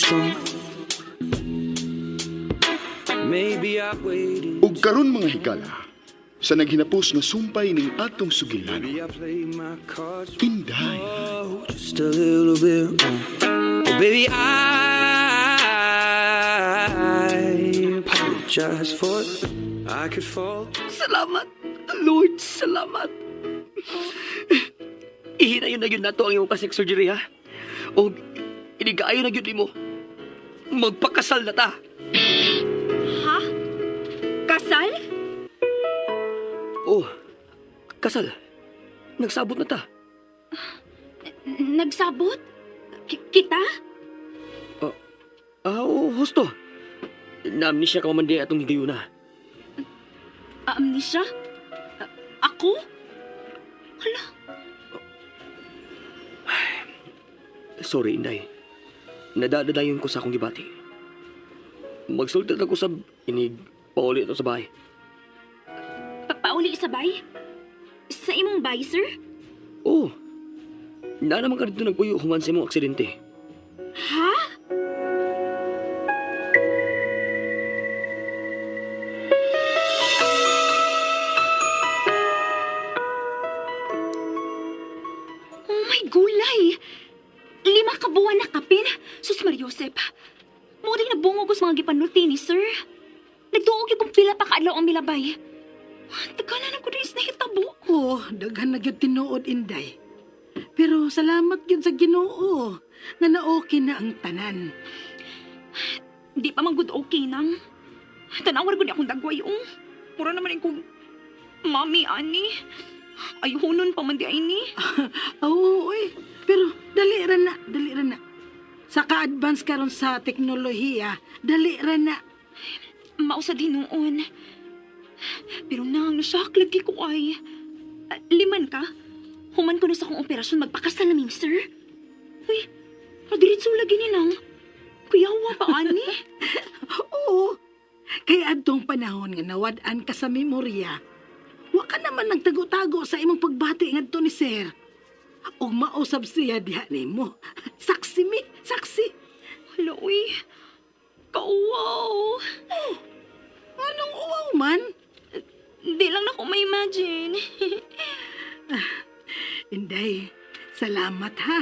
strong. Maybe I waited. Ug karon mga higala, sa naghinapos nga sumpay ning atong sugilanon, Maybe I played my cards Inday. wrong, just a little bit wrong. Oh, baby, I apologize for it. I could fall. Salamat, Lord, salamat. Ihinayon na yun na to ang iyong plastic surgery, ha? O, inigayo na yun mo. Magpakasal na ta. Ha? Kasal? Oh, kasal. Nagsabot na ta. Nagsabot? Kita? Oo, husto. Naamnesia ka man di atong higayon na. Amnesia? Ako? Hala, Sorry, Inday. Nadadadayon ko sa akong gibati. Magsultat ako sa inig, pauli ito sa bahay. pauli sa bay? Sa imong bay, sir? Oo. Na naman ka dito nagpuyo human sa imong aksidente. Ha? Oh my gulay! 5 ka buwan na kapin. Sus Mariosep. Muring nabungog ko sa mga gipanulti ni sir. Nagtuog yung kung pila pa kaadlaw ang milabay. Tagalan ako rin na hitabo. Oh, daghan na gyud tinuod, Inday. Pero salamat gyud sa Ginoo nga na-okay na ang tanan. Di pa man good okay nang. Tanawar ko di akong dagwayong. Pura naman yung mami, ani. Ayuhunon pa man di ay ni. Oo, oy. Pero dali ra na. Sa ka-advance karon sa teknolohiya, dali ra na. Mausad hinuon. Pero nang nasyak lagi ko ay. 5 ka? Human ko na sa kong operasyon magpakasal naming sir. Uy, radiritso lagi ni nang. Kuyawa pa ani. Oo. Kay adtong panahon nga nawad-an ka sa memorya, wa ka naman nagtago-tago sa imong pagbati ngadto ni Sir. Og mausab siya diha nimo. Saksi mi, saksi. Hala, uy. Kauwaw. Anong uwaw man? Di lang na ko ma-imagine. Inday, salamat ha.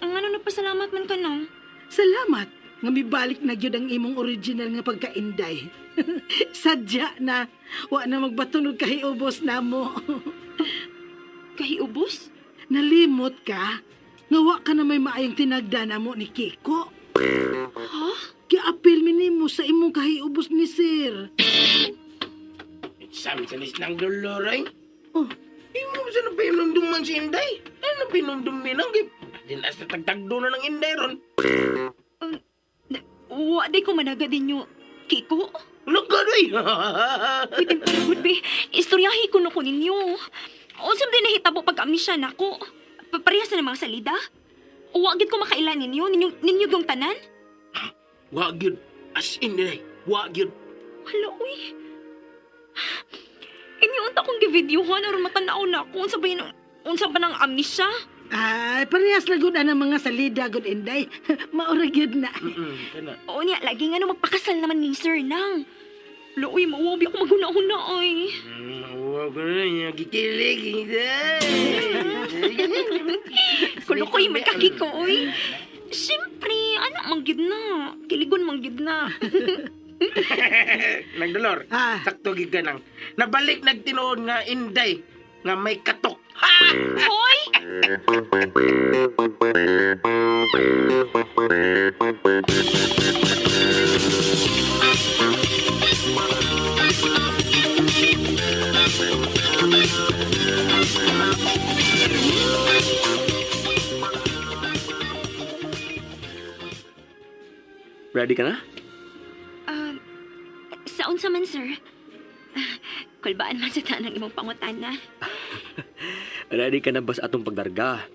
Ang ano nagpasalamat man ka nang. Salamat nga mibalik na gyud ang imong original nga pagkainday. Sadya na wa na magbatunod kahiubos namo. Kahiubos? Nalimot ka nga wa ka na may maayong tinagdana mo ni Kiko. Ha? Giapil mi nimo sa imong kahiubos ni Sir. Sabi sa lis ng doloray. Oh, Imo sa na pinumdum man si Inday. Ano pinumdum minang gip? Din as tagtagdo na ng Inday ron. Wa di ko managa din yung Kiko. Nagadoy! Uy, timpalagod be. Istoryahi ko no ko ninyo. Usap din nahitabo pag-amnesia na ko. Parehas na ng mga salida. Wagid ko makailan ninyo yung tanan. Wag yun. As in, Inday. Wag yun. Hala, uy. Iniunta kong givideohan aron matanaw na ako unsa ba ng amnesia. ay parehas na gud ang mga salida gud Inday. Maura gyud na. Kana. O niya, lagi nga no magpakasal naman ni Sir Nang. Hala, uy, mawabi ako maghuna-huna ay. Wag ko na niya. Kikilig, Inday. Kulo-kuy, may kakiko, uy. Siyempre, anak manggid na. Kiligon manggid na. Nagdolor. Ah. Sakto gid ka nang. Nabalik nagtinuod nga Inday nga may katok. Ha! Hoy! Ready ka na? Saon sa man, sir? Kulbaan man sa tanang imong pangutana. Ready ka na ba sa atong pagdarga?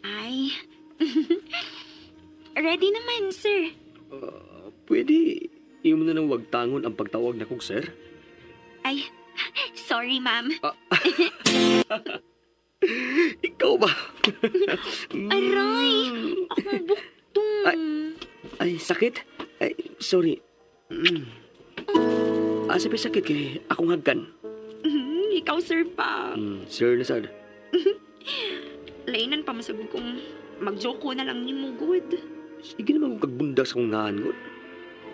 Ay. Ready naman, sir. Pwede, imo na nang wag tangon ang pagtawag na kong sir? Ay, sorry, ma'am. Ikaw ba? Aray! Akong buktong. Ay, sakit? Ay, sorry. Asa pa sakit kay akong hagkan? Ikaw, sir, pa. Sir na sad. Lainan pa masabog kong mag-joke ko na lang ni mo, good. Sige naman kung kagbundak sa kong ngangon.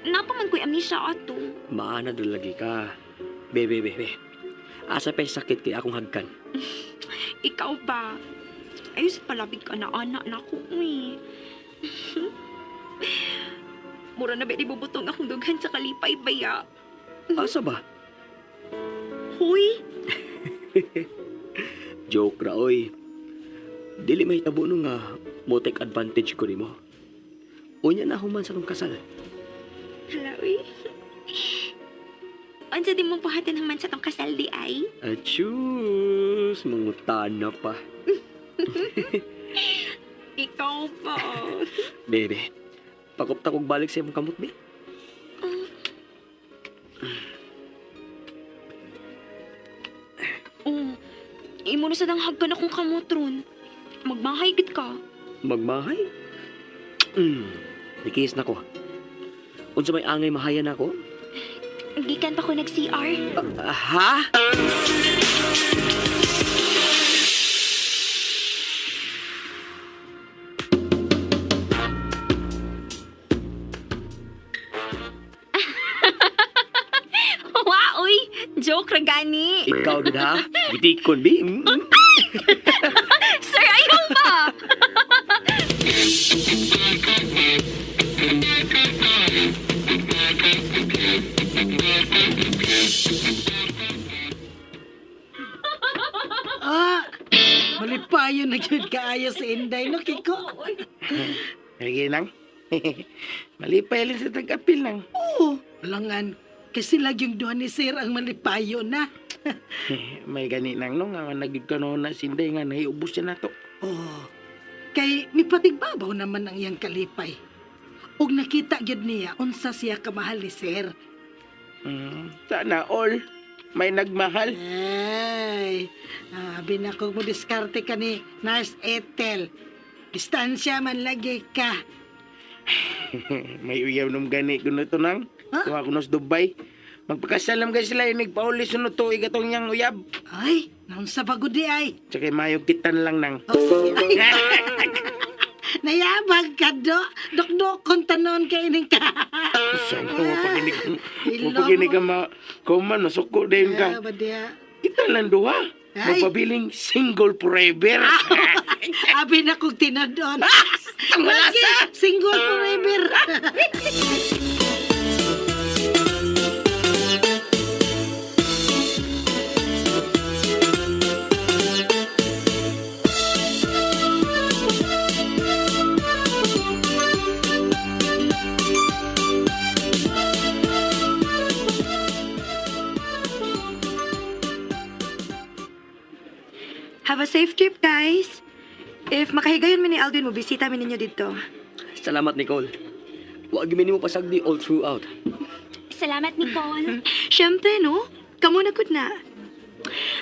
Napaman ko'y amnesia ato. Maana doon lagi ka. Be. Asa pa sakit kay akong hagkan? Ikaw ba? Ayos palabig ka na anak na ko, eh. Mura na ba di bubutong akong dughan sa kalipay baya? Asa ba? Huy! Joke ra, oy. Dili may tabo nung nga mo take advantage ko nimo. Unya na human sa tong kasal. Hala, uy. Ansa di mo buhatan naman sa tong kasal di ay? Achus! Mangutana pa. Ikaw ba? Bebe, pakupta kog balik sa imong kamot, be. Oh, imo na sa danghag ka na kung kamotron. Magmahay gid ka. Magmahay? Nikis na ko. Unsa may angay mahayan ako? Gikan pa ko nag-CR. Ha? Wa, uy! Joke ra gani. Ikaw gid ha? Gitikon, be. Sir, ayaw ba? Malipayon na yun kaayo si Inday, no, Kiko? Lagi nang. Malipay lang sa tag-apil nang. Oo, langan. Kasi lagi yung doon ni Sir ang malipayo na. May gani nang no nga nagid ka no na sinday nga nahiubos siya na to. Oh, kay may patigbabaw naman ang iyang kalipay. Og nakita gyud niya unsa siya kamahal ni Sir. Sana all may nagmahal. Ay, binako mo diskarte ka ni Nurse Ethel. Distansya man lagi ka. May uyaw nung gani kuno to nang. Ha? Kuha ko sa Dubai. Magpakasalam ka sila inig pauli sunod to igatong yang uyab. Ay, naun sa pagod di ay. Tsaka mayog kitan lang nang. Nayabag ka, do. Dok-dok kung tanon ka ining ka. Saan ko mapaginig Ilo mapaginig ka mo. kauman masuko din ka. Ba diya? Kita lang duha. Ay. Magpabiling single forever. Abi na kong tinadon. Ang malasa. Single forever. Have a safe trip, guys. If makahigayon mi ni Alvin mo, bisita mi ninyo dito. Salamat, Nicole. Huwag mo pasagdi all throughout. Salamat, Nicole. Siyempre, no? Kamu na gud na.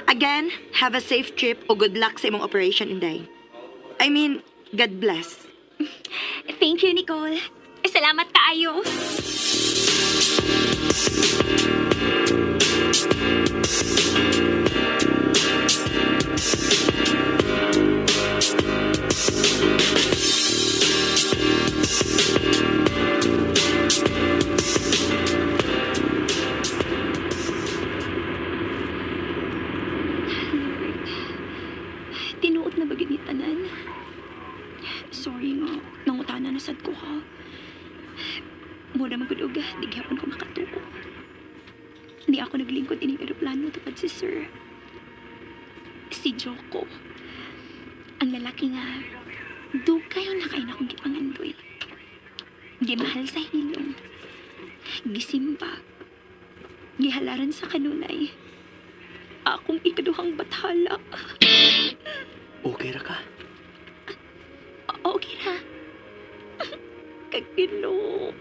Again, have a safe trip o good luck sa imong operation, Inday. I mean, God bless. Thank you, Nicole. Salamat kaayo. Tinuot na bagay ni tanan. Sorry nga, nangutana na sad ko ha. Mura magulog, di gyapon ko makatuo. Di ako naglingkod ining eroplano tupad si Sir. Si Joko. Ang lalaki nga, dugay na kayo na akong gipangandoy. Gimahal sa hilong. Gisimba. Gihalaran sa kanunay. Akong ikaduhang bathala. Okay ra ka? Okay na. Kaginoo.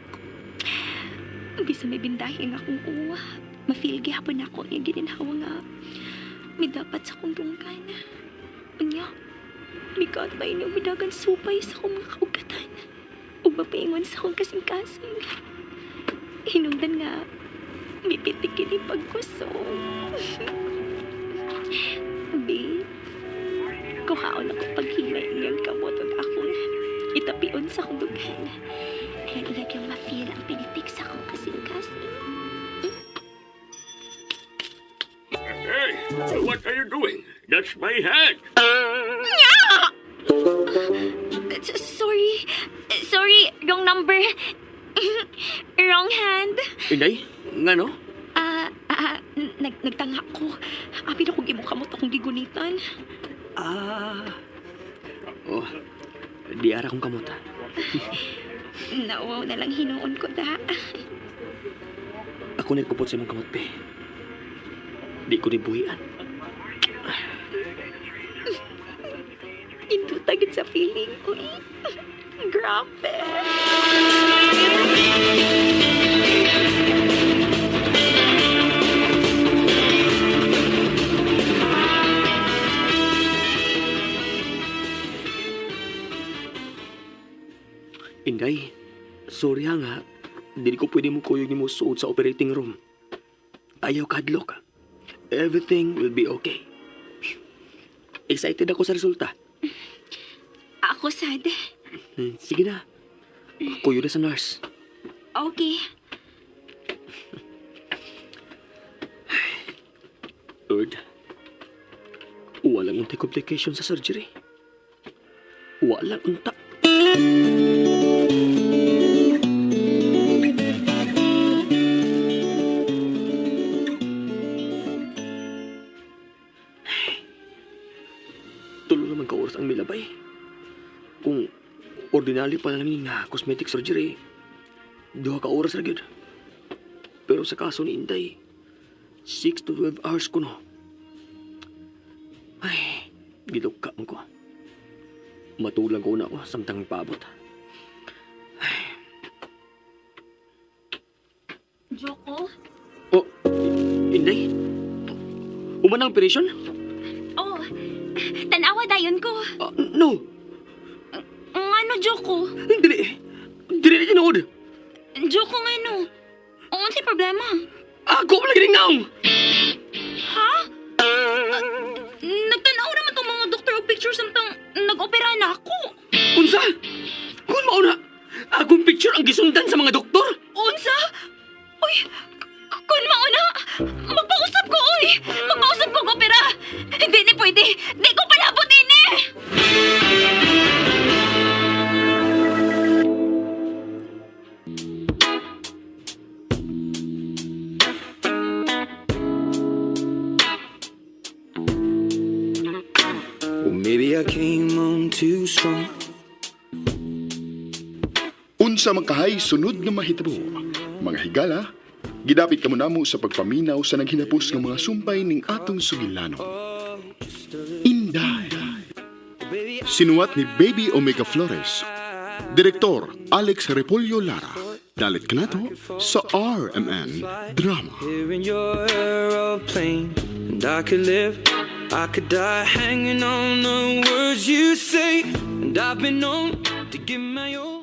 Bisa may bindahi nga akong uwa. Ma-feel gihapon ako yung gininhawa nga. May dapat sa kong dunggan. Unya, bigat ba inyong bidagan supay sa akong mga kaugatan? O mapaingon sa akong kasing-kasing? Hinungdan nga, mipitik kini pagkusong. Bi, kuhaon ako paghimay iyang kamot at akong itapion sa akong dugan. Kaya iyag yung mafeel ang pinitik sa akong kasing-kasing. Hey, what are you doing? That's my hand. Sorry, wrong number. Wrong hand. Inday, nga no? Nagtanga ko. Apid akong imong kamot akong gigunitan. Oh, di ara kong kamuta. Nawaw na lang hinuon ko da. Ako nagpupot sa imong kamot, pe. Di ko nibuhian. Indutagid sa feeling ko. Grabe. Inday, sorry ha nga. Hindi ko pwede mo kuyog ni mo suod sa operating room. Ayaw kadlok. Everything will be okay. Excited ako sa resulta. Ako sad. Sige na. Kuyo na sa nurse. Okay. Lord, walang untay complication sa surgery. Walang unta. Tulo naman ka oras ang milabay. Kung ordinary pa lang nga cosmetic surgery, 2 ka oras na gyud. Pero sa kaso ni Inday, 6 to 12 hours ko no. Ay, gidugkaan ko. Matulang ko na ako samtang paabot. Joko? Oh, Inday? Uman ang operasyon? Oh, tanawa dayon ko. No, Ngano, Joko? dili. Dili na tinood. Joko, ngano? Ano si problema? Ako wala gining naong. Ha? Nagtanaw naman tong mga doktor o pictures samtang nag-opera na ako. Unsa? Kung mauna, akong picture ang gisundan sa mga doktor. Unsa? Uy, kun mauna, magpausap ko, uy! Magpausap ko, opera! Hindi ni pwede! Di ko palabot ini! Well, maybe I came on too strong. Unsa makahay sunod nga mahitabo. Mga higala, gidapit kamo namo sa pagpaminaw sa naghinapos nga mga sumpay ning atong sugilano. Inday. Sinuwat ni Baby Omega Flores. Direktor Alex Repolyo Lara. Dalit kanato sa RMN Drama. Here in your aeroplane, and I could live, I could die hanging on the words you say, and I've been known to give my all.